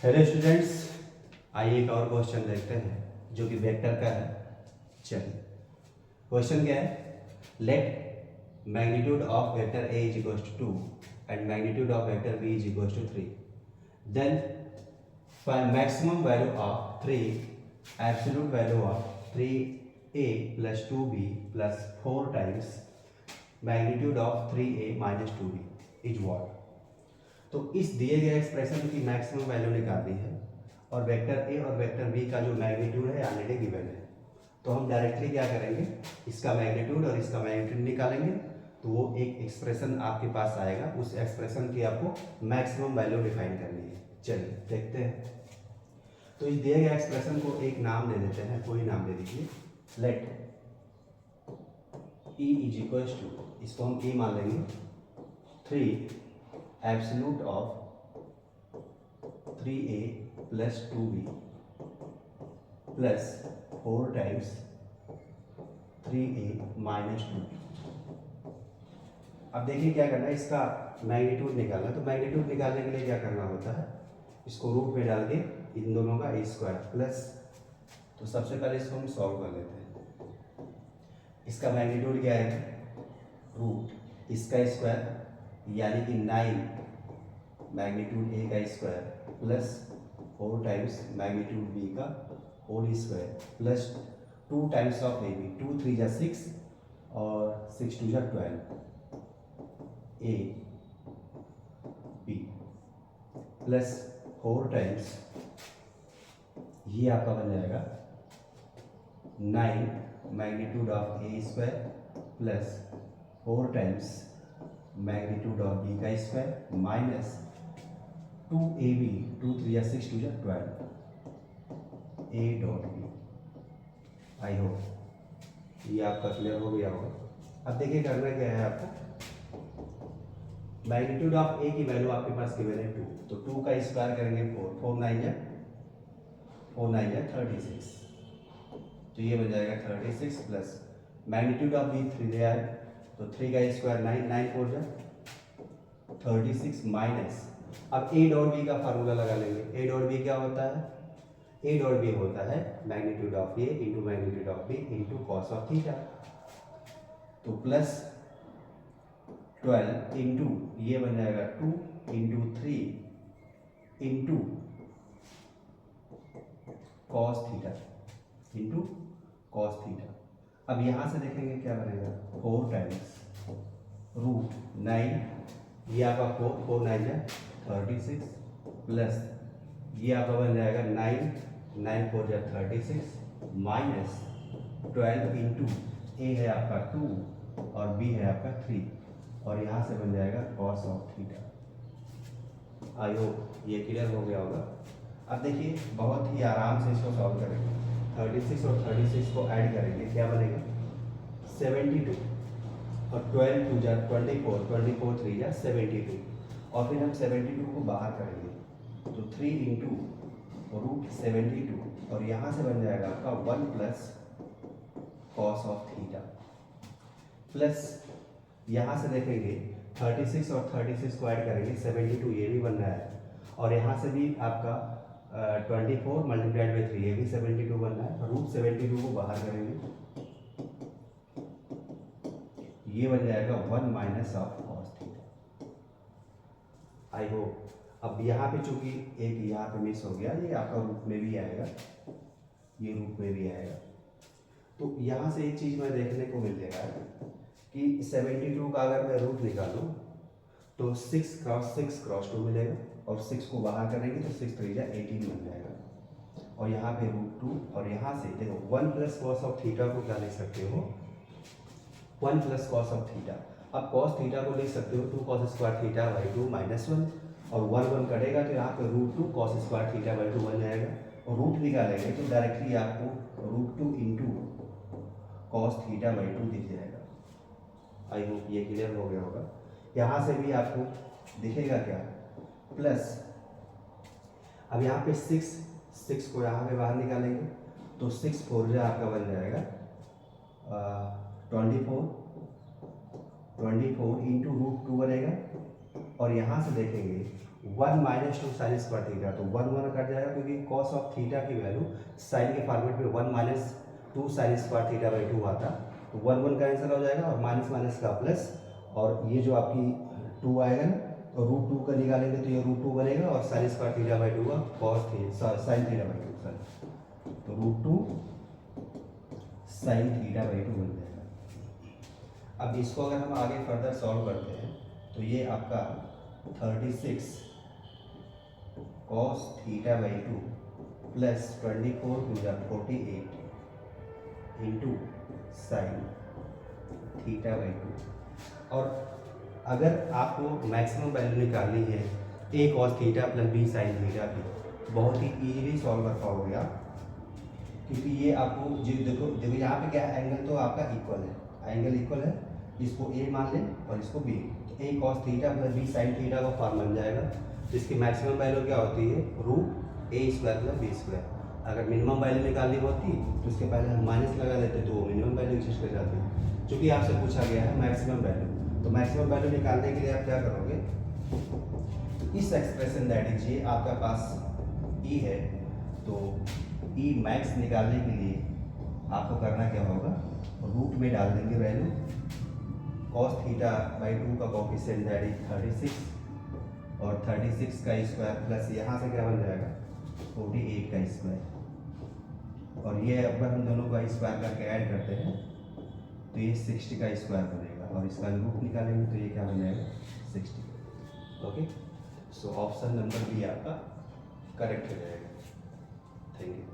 Hello students, आइए एक और क्वेश्चन देखते हैं जो कि वेक्टर का है। चलिए, क्वेश्चन क्या है? Let magnitude of vector A is equals to 2 and magnitude of vector B is equals to 3, then find maximum value of 3, absolute value of 3a plus 2b plus 4 times magnitude of 3a minus 2b is what. तो इस दिए गए expression की maximum value निकालनी है और vector A और vector B का जो मैग्नीट्यूड है ऑलरेडी गिवन है। तो हम डायरेक्टली क्या करेंगे, इसका मैग्नीट्यूड और इसका मैग्नीट्यूड निकालेंगे तो वो एक एक्सप्रेशन आपके पास आएगा। उस एक्सप्रेशन की आपको मैक्सिमम वैल्यू डिफाइन करनी है। चलिए देखते हैं। तो इस दिए गए एक्सप्रेशन को एक नाम दे देते हैं, कोई नाम दे दीजिए। Let E is equals to, इसको हम E मान लेंगे, 3 absolute of 3a plus 2b plus 4 times 3a minus 2b। अब देखिए क्या करना है, इसका मैग्नीट्यूड निकालना है। तो मैग्नीट्यूड निकालने के लिए क्या करना होता है, इसको रूट में डाल के इन दोनों का ए स्क्वायर प्लस, तो सबसे पहले इसको हम सॉल्व कर लेते हैं। इसका मैग्नीट्यूड क्या है, रूट इसका स्क्वायर यानी कि 9 मैग्नीट्यूड ए का square plus 4 times magnitude b का whole square plus 2 times of a b, 2 3 जा 6 और 6 2 जा 12 ए बी प्लस 4 टाइम्स, ये आपका बन जाएगा 9 magnitude of A square plus 4 times magnitude of B का स्क्वायर माइनस 2ab, 2 3 या 6 2 या 12 A dot B. I hope ये आपका क्लियर हो गया होगा। अब देखिए करना क्या है आपको, मैग्नीट्यूड ऑफ ए की वैल्यू आपके पास गिवन है 2, तो 2 का स्क्वायर करेंगे 4, 4 9 या 36, तो ये बन जाएगा 36 प्लस मैग्नीट्यूड ऑफ बी 3 दिया है तो 3 का स्क्वायर 9, 9 4 जा 36 माइनस, अब ए डॉट बी का फार्मूला लगा लेंगे। ए डॉट बी क्या होता है, ए डॉट बी होता है magnitude of A into magnitude of B into cos of theta. तो प्लस 12 इंटू ये बन जाएगा 2 into 3 into cos theta into cos theta. अब यहाँ से देखेंगे क्या बनेगा, 4 टाइम्स रूट 9, ये आपका 4 4 9 जा 36 प्लस ये आपका बन जाएगा 9 9 4 जा 36 माइनस 12 इंटू ए है आपका 2 और बी है आपका 3 और यहाँ से बन जाएगा cos of theta. I hope ये क्लियर हो गया होगा। अब देखिए बहुत ही आराम से इसको सॉल्व करेंगे। 36 और 36 को ऐड करेंगे, क्या बनेगा 72 और 12 2 जा 24, 24 3 जा 72 और फिर हम 72 को बाहर करेंगे तो 3 इंटू रूट 72 और यहाँ से बन जाएगा आपका 1 plus cos of theta plus यहाँ से देखेंगे 36 और 36 को ऐड करेंगे 72, ये भी बन रहा है और यहाँ से भी आपका 24 मल्टीप्लाइड बाई 3, ये भी 72 बन रहा है। रूट 72 को बाहर करेंगे, ये बन जाएगा 1 minus of cos theta. I hope अब यहाँ पे चूंकि एक यहाँ पे मिस हो गया, ये आपका रूट में भी आएगा, ये रूट में भी आएगा। तो यहाँ से एक चीज़ मैं देखने को मिल जाएगा कि 72 का अगर मैं रूट निकालूँ तो 6 क्रॉस 6 क्रॉस 2 मिलेगा और 6 को बाहर करेंगे तो 6 3 जा 18 बन जाएगा और यहाँ पे रूट 2 और यहाँ से देखो 1 प्लस कॉस ऑफ थीटा को क्या लिख सकते हो, 1 प्लस कॉस ऑफ थीटा। अब कॉस थीटा को लिख सकते हो 2 cos square theta by 2 minus 1 और 1 1 कटेगा तो यहाँ पे root 2 cos square theta by 2 बन जाएगा और रूट निकालेंगे तो डायरेक्टली आपको root 2 into cos theta by 2 दिख जाएगा। आई होप ये क्लियर हो गया होगा। यहाँ से भी आपको दिखेगा क्या, प्लस अब यहाँ पे 6 को यहाँ पे बाहर निकालेंगे तो 6 4 जो आपका बन जाएगा 24 इंटू रूट 2 बनेगा और यहाँ से देखेंगे 1 minus two sine square theta, तो 1 कट जाएगा क्योंकि कॉस ऑफ थीटा की वैल्यू साइन के फॉर्मेट में 1 minus two sine square theta by 2 आता, तो 1 कैंसिल हो जाएगा और माइनस माइनस का प्लस, और ये जो आपकी 2 आएगा ना, तो √2 का निकालेंगे तो ये √2 बनेगा और साइन स्क्वायर थीटा बाई 2 का cos sine theta by 2 sorry, तो √2 साइन थीटा बाई 2 बन जाएगा। अब इसको अगर हम आगे फर्दर सॉल्व करते हैं तो ये आपका 36 कॉस थीटा बाई 2 प्लस 24 टू जा 48 इंटू साइन थीटा बाई 2। और अगर आपको मैक्सिमम वैल्यू निकालनी है a cos theta plus b sine theta की, बहुत ही इजीली सॉल्व कर पाओगे आप, क्योंकि ये आपको जो देखो देखो यहाँ पे क्या है, एंगल तो आपका इक्वल है, एंगल इक्वल है, इसको a मान लें और इसको b, तो a cos theta plus b sine theta का फॉर्म बन जाएगा। तो इसकी मैक्सिमम वैल्यू क्या होती है, √a² प्लस b²। अगर मिनिमम वैल्यू निकालनी होती तो उसके पहले हम माइनस लगा देते तो वो मिनिमम वैल्यू एग्जिस्ट कर जाती। चूँकि आपसे पूछा गया है मैक्सिमम वैल्यू, तो मैक्सिमम वैल्यू निकालने के लिए आप क्या करोगे, इस एक्सप्रेशन दैट इज ये आपका पास e है, तो e मैक्स निकालने के लिए आपको करना क्या होगा, रूट में डाल देंगे वैल्यू, कॉस थीटा बाई 2 का कोफिशिएंट दैट इज 36 और 36 का स्क्वायर प्लस यहाँ से क्या बन जाएगा 48 का स्क्वायर, और ये अगर हम दोनों का स्क्वायर करके ऐड करते हैं तो ये 60 का स्क्वायर बनेगा, और इसका रूट निकालेंगे तो ये क्या बन जाएगा 60। Okay, so option number B आपका करेक्ट हो जाएगा। Thank you.